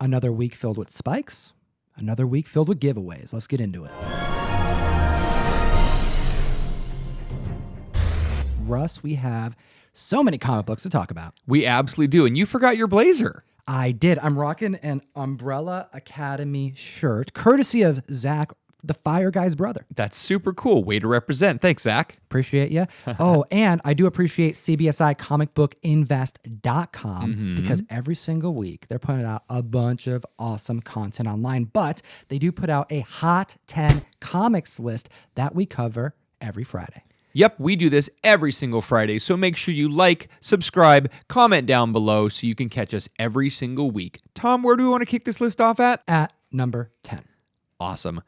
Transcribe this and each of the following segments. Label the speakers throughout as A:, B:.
A: Another week filled with spikes. Another week filled with giveaways. Let's get into it. Russ, we have so many comic books to talk about.
B: We absolutely do. And you forgot your blazer.
A: I did. I'm rocking an Umbrella Academy shirt, courtesy of Zach, the Fire Guy's brother.
B: That's super cool. Way to represent. Thanks, Zach.
A: Appreciate you. Oh, and I do appreciate CBSI comicbookinvest.com because every single week they're putting out a bunch of awesome content online, but they do put out a Hot 10 comics list that we cover every Friday.
B: Yep, we do this every single Friday, so make sure you like, subscribe, comment down below so you can catch us every single week. Tom, where do we want to kick this list off at?
A: At number 10.
B: Awesome.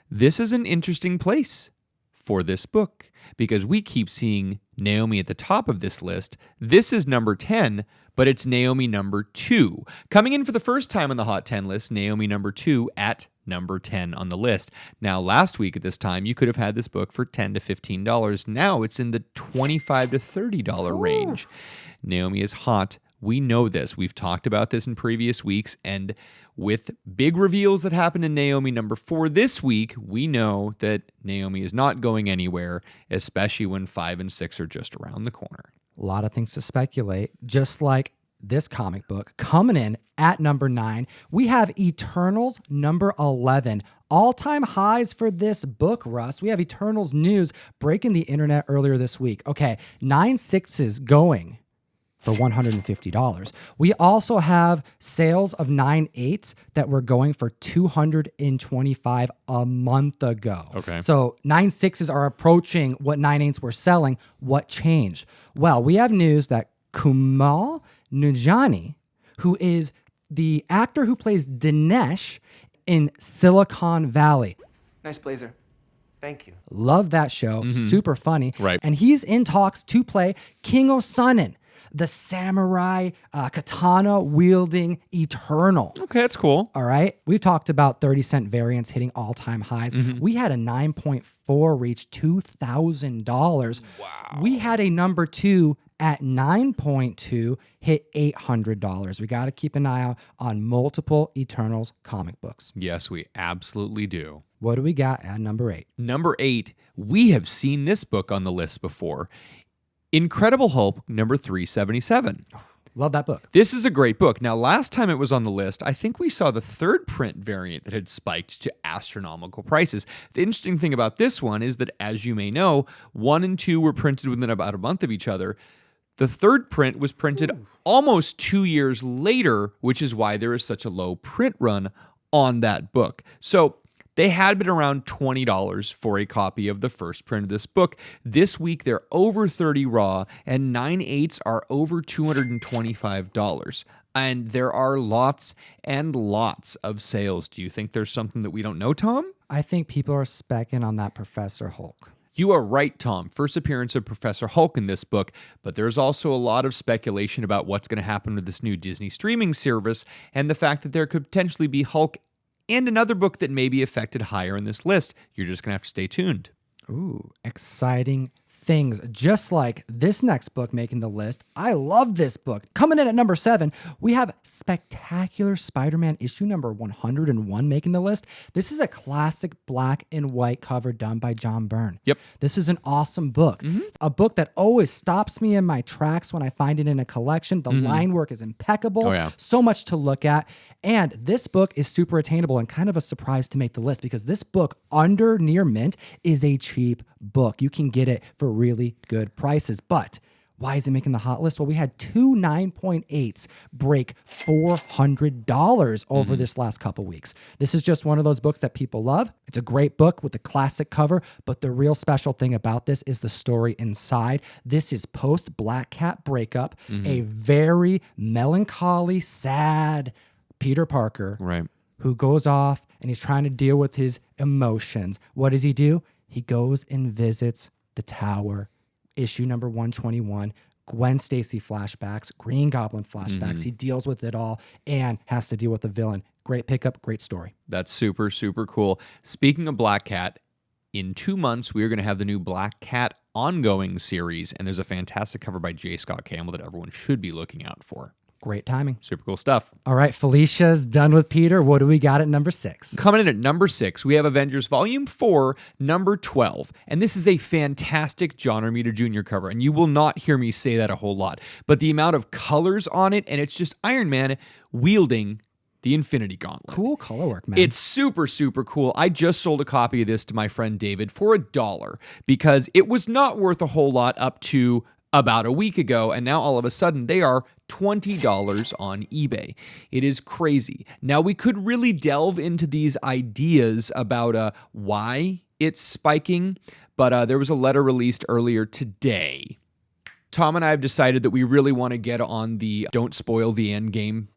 B: This is an interesting place for this book because we keep seeing Naomi at the top of this list. This is number 10, but it's Naomi number 2. Coming in for the first time on the Hot 10 list, Naomi number 2 at number 10 on the list. Now, last week at this time, you could have had this book for $10 to $15. Now it's in the $25 to $30 range. Naomi is hot. We know this. We've talked about this in previous weeks, and with big reveals that happened in Naomi number 4 this week, we know that Naomi is not going anywhere, especially when 5 and 6 are just around the corner.
A: A lot of things to speculate, just like this comic book. Coming in at number 9, we have Eternals number 11. All-time highs for this book, Russ. We have Eternals news breaking the internet earlier this week. Okay, 9/6s going for $150. We also have sales of 9/8s that were going for $225 a month ago.
B: Okay.
A: So 9/6s are approaching what 9/8s were selling. What changed? Well, we have news that Kumail Nanjiani, who is the actor who plays Dinesh in Silicon Valley.
C: Nice blazer. Thank you.
A: Love that show. Super funny.
B: Right.
A: And he's in talks to play King Osanin, the samurai katana wielding Eternal.
B: Okay, that's cool.
A: All right. We've talked about 30-cent variants hitting all-time highs. We had a 9.4 reach $2,000.
B: Wow.
A: We had a number 2 at 9.2 hit $800. We got to keep an eye out on multiple Eternals comic books.
B: Yes, we absolutely do.
A: What do we got at number 8?
B: Number 8, we have seen this book on the list before. Incredible Hulk number 377.
A: Love that book.
B: This is a great book. Now, last time it was on the list, I think we saw the third print variant that had spiked to astronomical prices. The interesting thing about this one is that, as you may know, 1 and 2 were printed within about a month of each other. The third print was printed almost 2 years later, which is why there is such a low print run on that book. So they had been around $20 for a copy of the first print of this book. This week, they're over $30 raw, and 9/8s are over $225. And there are lots and lots of sales. Do you think there's something that we don't know, Tom?
A: I think people are specking on that Professor Hulk.
B: You are right, Tom. First appearance of Professor Hulk in this book, but there's also a lot of speculation about what's going to happen with this new Disney streaming service and the fact that there could potentially be Hulk and another book that may be affected higher in this list. You're just going to have to stay tuned.
A: Ooh, exciting things. Just like this next book making the list. I love this book. Coming in at number 7, we have Spectacular Spider-Man issue number 101 making the list. This is a classic black and white cover done by John Byrne.
B: Yep.
A: This is an awesome book. A book that always stops me in my tracks when I find it in a collection. The line work is impeccable.
B: Oh, yeah.
A: So much to look at. And this book is super attainable and kind of a surprise to make the list because this book under near mint is a cheap book. You can get it for really good prices. But why is it making the hot list? Well, we had 2 9.8s break $400 over this last couple weeks. This is just one of those books that people love. It's a great book with the classic cover, but the real special thing about this is the story inside. This is post Black Cat breakup, a very melancholy, sad Peter Parker,
B: Right.
A: who goes off and he's trying to deal with his emotions. What does he do? He goes and visits the tower. Issue number 121, Gwen Stacy flashbacks, Green Goblin flashbacks. He deals with it all and has to deal with the villain. Great pickup, great story.
B: That's super, super cool. Speaking of Black Cat, in 2 months, we are going to have the new Black Cat ongoing series, and there's a fantastic cover by J. Scott Campbell that everyone should be looking out for.
A: Great timing.
B: Super cool stuff.
A: All right, Felicia's done with Peter. What do we got at number 6?
B: Coming in at number 6, we have Avengers Volume 4, number 12. And this is a fantastic John Romita Jr. cover. And you will not hear me say that a whole lot. But the amount of colors on it, and it's just Iron Man wielding the Infinity Gauntlet.
A: Cool color work, man.
B: It's super, super cool. I just sold a copy of this to my friend David for $1 because it was not worth a whole lot up to about a week ago, and now all of a sudden they are $20 on eBay. It is crazy. Now we could really delve into these ideas about why it's spiking, but there was a letter released earlier today. Tom and I have decided that we really want to get on the Don't Spoil the End Game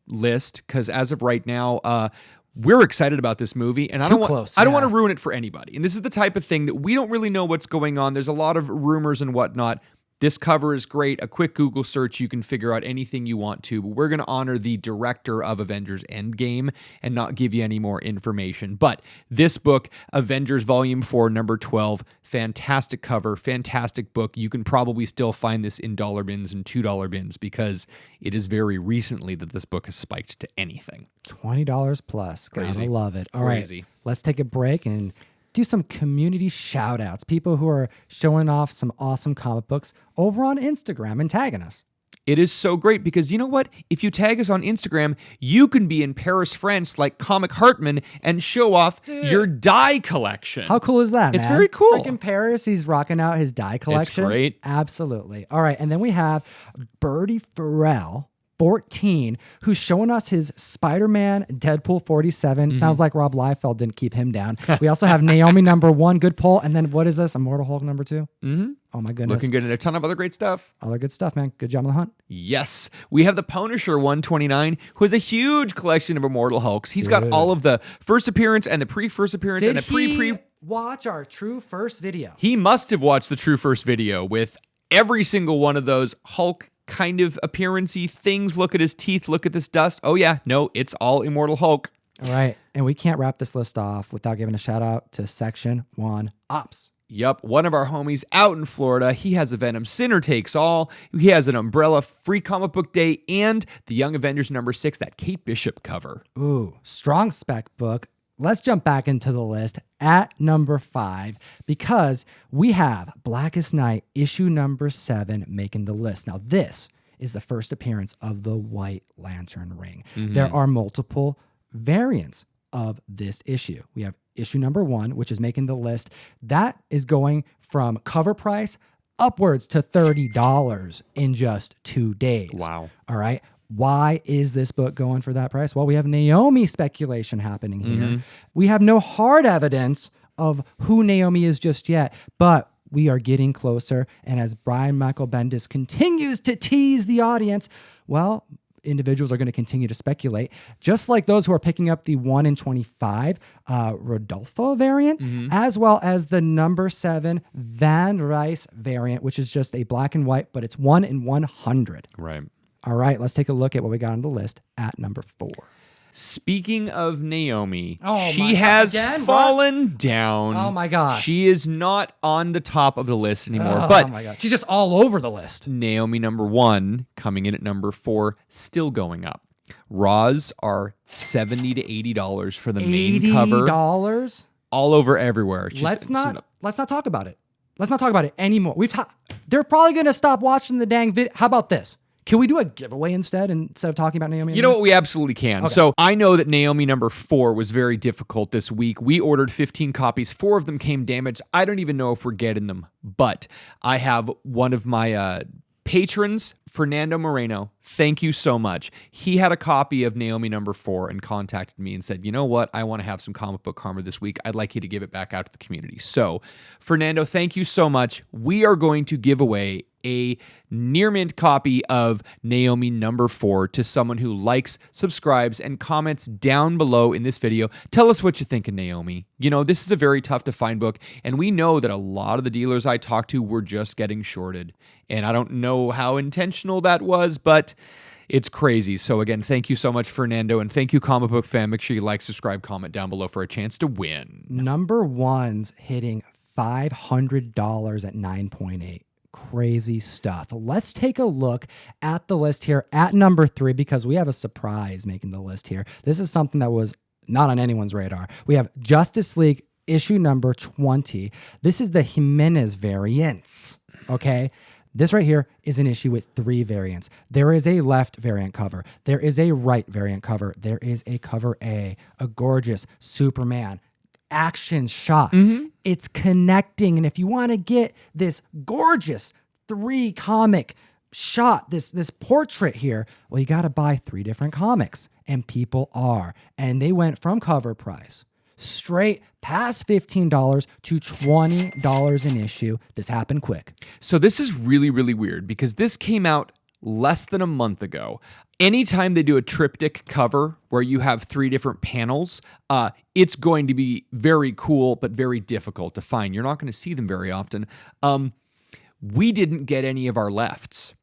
B: list, because as of right now, we're excited about this movie, and I don't want to ruin it for anybody. And this is the type of thing that we don't really know what's going on. There's a lot of rumors and whatnot. This cover is great. A quick Google search, you can figure out anything you want to. But we're going to honor the director of Avengers Endgame and not give you any more information. But this book, Avengers Volume 4, number 12, fantastic cover, fantastic book. You can probably still find this in dollar bins and $2 bins because it is very recently that this book has spiked to anything.
A: $20 plus.
B: Crazy.
A: Gotta love it. All
B: Crazy.
A: right, let's take a break and do some community shout outs. People who are showing off some awesome comic books over on Instagram and tagging us.
B: It is so great because you know what? If you tag us on Instagram, you can be in Paris, France, like Comic Hartman and show off your die collection.
A: How cool is that,
B: It's
A: man?
B: very cool.
A: Like in Paris, he's rocking out his die collection.
B: It's great.
A: Absolutely. All right, and then we have Birdie Farrell, 14, who's showing us his Spider-Man Deadpool 47. Sounds like Rob Liefeld didn't keep him down. We also have Naomi number 1, good pull. And then what is this? Immortal Hulk number 2? Mm-hmm. Oh my goodness.
B: Looking good, and a ton of other great stuff.
A: Other good stuff, man. Good job on the hunt.
B: Yes. We have the Punisher 129, who has a huge collection of Immortal Hulks. He's got all of the first appearance and the pre-first appearance and the pre-pre.
A: Watch our true first video?
B: He must have watched the true first video with every single one of those Hulk kind of appearance-y things. Look at his teeth, look at this dust. Oh yeah, no, it's all Immortal Hulk.
A: All right, and we can't wrap this list off without giving a shout out to Section 1 Ops.
B: Yep, one of our homies out in Florida, he has a Venom Sinner Takes All, he has an Umbrella Free Comic Book Day, and the Young Avengers number 6, that Kate Bishop cover.
A: Ooh, strong spec book. Let's jump back into the list at number 5 because we have Blackest Night, issue number 7, making the list. Now, this is the first appearance of the White Lantern ring. There are multiple variants of this issue. We have issue number 1, which is making the list. That is going from cover price upwards to $30 in just 2 days.
B: Wow.
A: All right. Why is this book going for that price? Well, we have Naomi speculation happening here. We have no hard evidence of who Naomi is just yet, but we are getting closer. And as Brian Michael Bendis continues to tease the audience, well, individuals are going to continue to speculate, just like those who are picking up the 1 in 25 Rodolfo variant, as well as the number 7 Van Rys variant, which is just a black and white, but it's 1 in 100.
B: Right.
A: All right, let's take a look at what we got on the list at number 4.
B: Speaking of Naomi,
A: Oh
B: she
A: my God,
B: has
A: again?
B: fallen down.
A: Oh my gosh.
B: She is not on the top of the list anymore.
A: Oh
B: but
A: my God. She's just all over the list.
B: Naomi number 1, coming in at number 4, still going up. Raws are $70 to $80 for the main cover.
A: $80?
B: All over everywhere.
A: Let's not talk about it. Let's not talk about it anymore. They're probably going to stop watching the dang video. How about this? Can we do a giveaway instead of talking about Naomi?
B: You know what? We absolutely can. Okay. So I know that Naomi number 4 was very difficult this week. We ordered 15 copies. 4 of them came damaged. I don't even know if we're getting them, but I have one of my patrons, Fernando Moreno. Thank you so much. He had a copy of Naomi number 4 and contacted me and said, you know what? I want to have some comic book karma this week. I'd like you to give it back out to the community. So Fernando, thank you so much. We are going to give away a near mint copy of Naomi number 4 to someone who likes, subscribes, and comments down below in this video. Tell us what you think of Naomi. You know, this is a very tough to find book, and we know that a lot of the dealers I talked to were just getting shorted. And I don't know how intentional that was, but it's crazy. So again, thank you so much, Fernando, and thank you, Comic Book Fan. Make sure you like, subscribe, comment down below for a chance to win.
A: Number 1's hitting $500 at 9.8. crazy stuff. Let's take a look at the list here at number 3 because we have a surprise making the list here. This is something that was not on anyone's radar. We have Justice League issue number 20. This is the Jimenez variants, okay? This right here is an issue with 3 variants. There is a left variant cover. There is a right variant cover. There is a cover A gorgeous Superman action shot. It's connecting. And if you want to get this gorgeous 3 comic shot, this portrait here, well, you got to buy 3 different comics. And people are. And they went from cover price straight past $15 to $20 an issue. This happened quick.
B: So this is really, really weird because this came out less than a month ago. Anytime they do a triptych cover where you have 3 different panels, it's going to be very cool, but very difficult to find. You're not going to see them very often. We didn't get any of our lefts.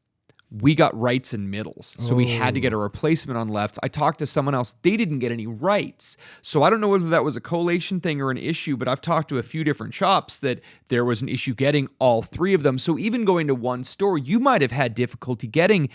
B: We got rights and middles. So we had to get a replacement on lefts. I talked to someone else. They didn't get any rights. So I don't know whether that was a collation thing or an issue, but I've talked to a few different shops that there was an issue getting all 3 of them. So even going to one store, you might have had difficulty getting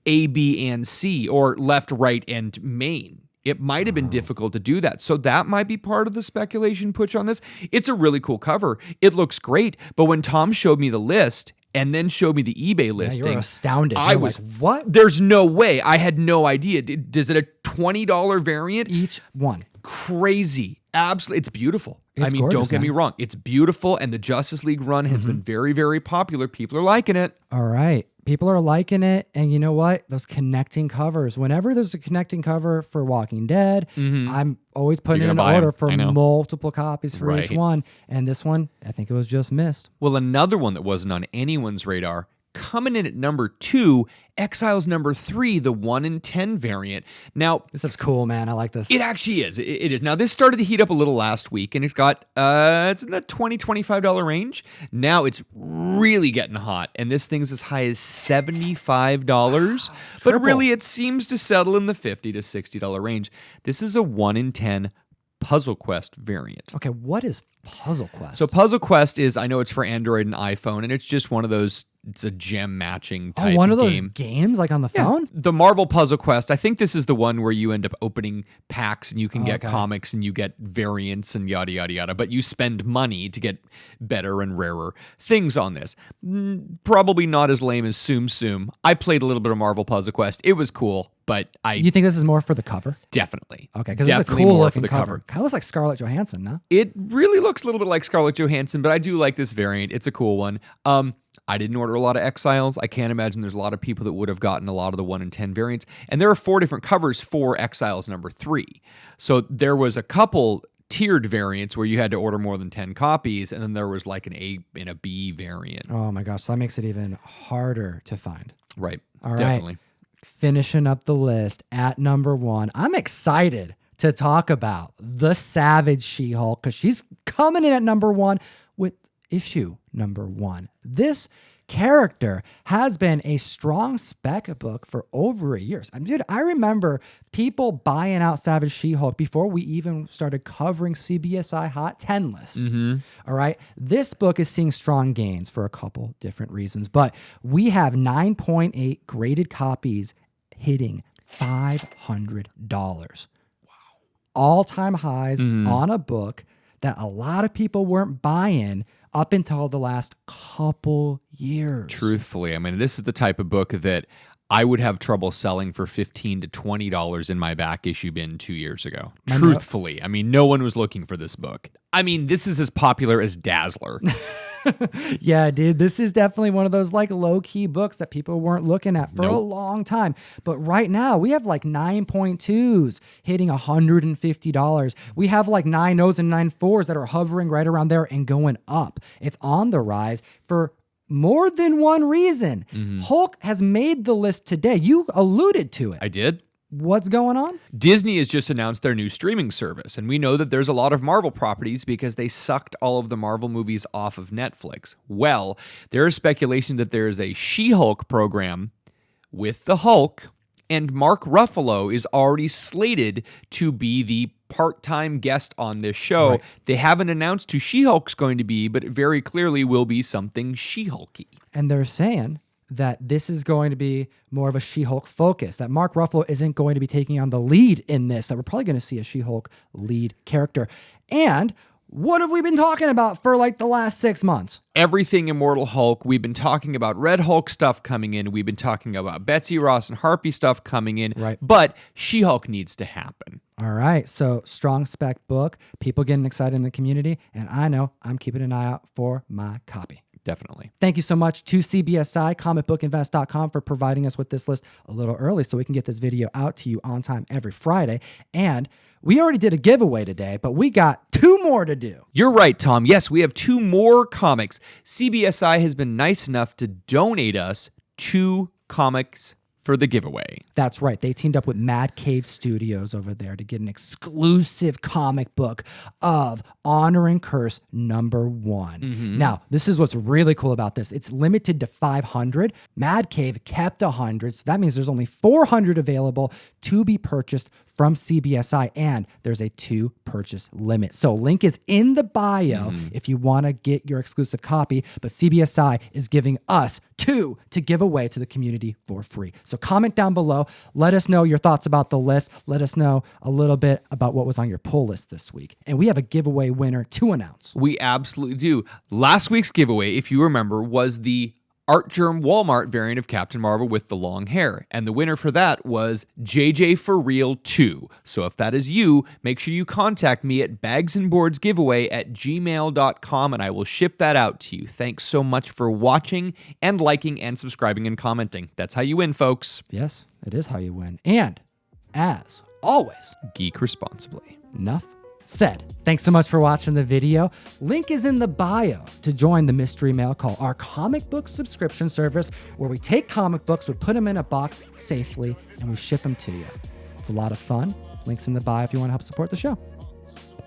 B: A, B, and C, or left, right, and main. It might have been difficult to do that. So that might be part of the speculation push on this. It's a really cool cover. It looks great. But when Tom showed me the list and then showed me the eBay listing,
A: You were astounded.
B: I
A: You're
B: was,
A: like, what?
B: There's no way. I had no idea. Is it a $20 variant?
A: Each one.
B: Crazy. Absolutely. It's beautiful.
A: It's
B: I mean,
A: gorgeous,
B: don't get me
A: man.
B: wrong. It's beautiful. And the Justice League run has been very, very popular. People are liking it.
A: All right. People are liking it. And you know what? Those connecting covers. Whenever there's a connecting cover for Walking Dead, I'm always putting
B: You're
A: in an
B: gonna buy 'em.
A: order for
B: I know.
A: multiple copies for each
B: Right.
A: one. And this one, I think it was just missed.
B: Well, another one that wasn't on anyone's radar, coming in at number 2, Exiles number 3, the 1 in 10 variant. Now,
A: This stuff's cool, man. I like this.
B: it actually is. It is. Now, this started to heat up a little last week, and it got, it's in the $20, $25 range. Now it's really getting hot, and this thing's as high as $75. But
A: Triple.
B: really, it seems to settle in the $50 to $60 range. This is a 1 in 10 Puzzle Quest variant.
A: Okay, what is Puzzle Quest?
B: So Puzzle Quest is, I know it's for Android and iPhone, and it's just one of those, it's a gem matching type
A: one of those
B: game.
A: games like on the phone?
B: The Marvel Puzzle Quest, I think this is the one where you end up opening packs and you can get
A: Okay.
B: comics and you get variants and yada, yada, yada, but you spend money to get better and rarer things on this. Probably not as lame as Tsum Tsum. I played a little bit of Marvel Puzzle Quest. It was cool, but
A: You think this is more for the cover?
B: definitely.
A: Okay, because it's a
B: Definitely
A: cool
B: more
A: looking
B: for the
A: cover. Kind of looks like Scarlett Johansson, no?
B: It really looks a little bit like Scarlett Johansson, but I do like this variant. It's a cool one. I didn't order a lot of Exiles. I can't imagine there's a lot of people that would have gotten a lot of the 1 in 10 variants. And there are 4 different covers for Exiles number 3. So there was a couple tiered variants where you had to order more than 10 copies, and then there was like an A and a B variant.
A: Oh my gosh, so that makes it even harder to find.
B: Right.
A: All right.
B: Definitely.
A: Finishing up the list at number 1. I'm excited to talk about the Savage She-Hulk because she's coming in at number 1 with issue number 1. This character has been a strong spec book for over a year. Dude, I remember people buying out Savage She-Hulk before we even started covering CBSI Hot 10 lists. All right. This book is seeing strong gains for a couple different reasons, but we have 9.8 graded copies hitting $500. All-time highs on a book that a lot of people weren't buying up until the last couple years.
B: Truthfully, I mean, this is the type of book that I would have trouble selling for $15 to $20 in my back issue bin 2 years ago. Truthfully, I mean, no one was looking for this book. I mean, this is as popular as Dazzler.
A: Yeah, dude, this is definitely one of those like low-key books that people weren't looking at for a
B: Nope.
A: long time. But right now, we have like 9.2s hitting $150. We have like 9.0s and 9.4s that are hovering right around there and going up. It's on the rise for more than one reason. Hulk has made the list today. You alluded to it.
B: I did.
A: What's going on?
B: Disney has just announced their new streaming service, and we know that there's a lot of Marvel properties because they sucked all of the Marvel movies off of Netflix. Well, there is speculation that there is a She-Hulk program with the Hulk, and Mark Ruffalo is already slated to be the part-time guest on this show.
A: Right.
B: They haven't announced who She-Hulk's going to be, but it very clearly will be something She-Hulky.
A: And they're saying that this is going to be more of a She-Hulk focus, that Mark Ruffalo isn't going to be taking on the lead in this, that we're probably going to see a She-Hulk lead character. And what have we been talking about for like the last 6 months?
B: Everything Immortal Hulk. We've been talking about Red Hulk stuff coming in. We've been talking about Betsy Ross and Harpy stuff coming in.
A: Right.
B: But She-Hulk needs to happen.
A: All right, so strong spec book, people getting excited in the community, and I know I'm keeping an eye out for my copy.
B: Definitely.
A: Thank you so much to CBSI, comicbookinvest.com, for providing us with this list a little early so we can get this video out to you on time every Friday. And we already did a giveaway today, but we got 2 more to do.
B: You're right, Tom. Yes, we have 2 more comics. CBSI has been nice enough to donate us 2 comics for the giveaway.
A: That's right. They teamed up with Mad Cave Studios over there to get an exclusive comic book of Honor and Curse #1. Now, this is what's really cool about this. It's limited to 500. Mad Cave kept 100, so that means there's only 400 available to be purchased from CBSI, and there's a 2 purchase limit. So link is in the bio if you want to get your exclusive copy, but CBSI is giving us 2 to give away to the community for free. So comment down below. Let us know your thoughts about the list. Let us know a little bit about what was on your pull list this week. And we have a giveaway winner to announce.
B: We absolutely do. Last week's giveaway, if you remember, was the Art Germ Walmart variant of Captain Marvel with the long hair. And the winner for that was JJ For Real 2. So if that is you, make sure you contact me at bagsandboardsgiveaway@gmail.com and I will ship that out to you. Thanks so much for watching and liking and subscribing and commenting. That's how you win, folks.
A: Yes, it is how you win. And as always,
B: Geek responsibly.
A: enough said. Thanks so much for watching the video. Link is in the bio to join the Mystery Mail Call, our comic book subscription service where we take comic books, we put them in a box safely, and we ship them to you. It's a lot of fun. Link's in the bio if you want to help support the show.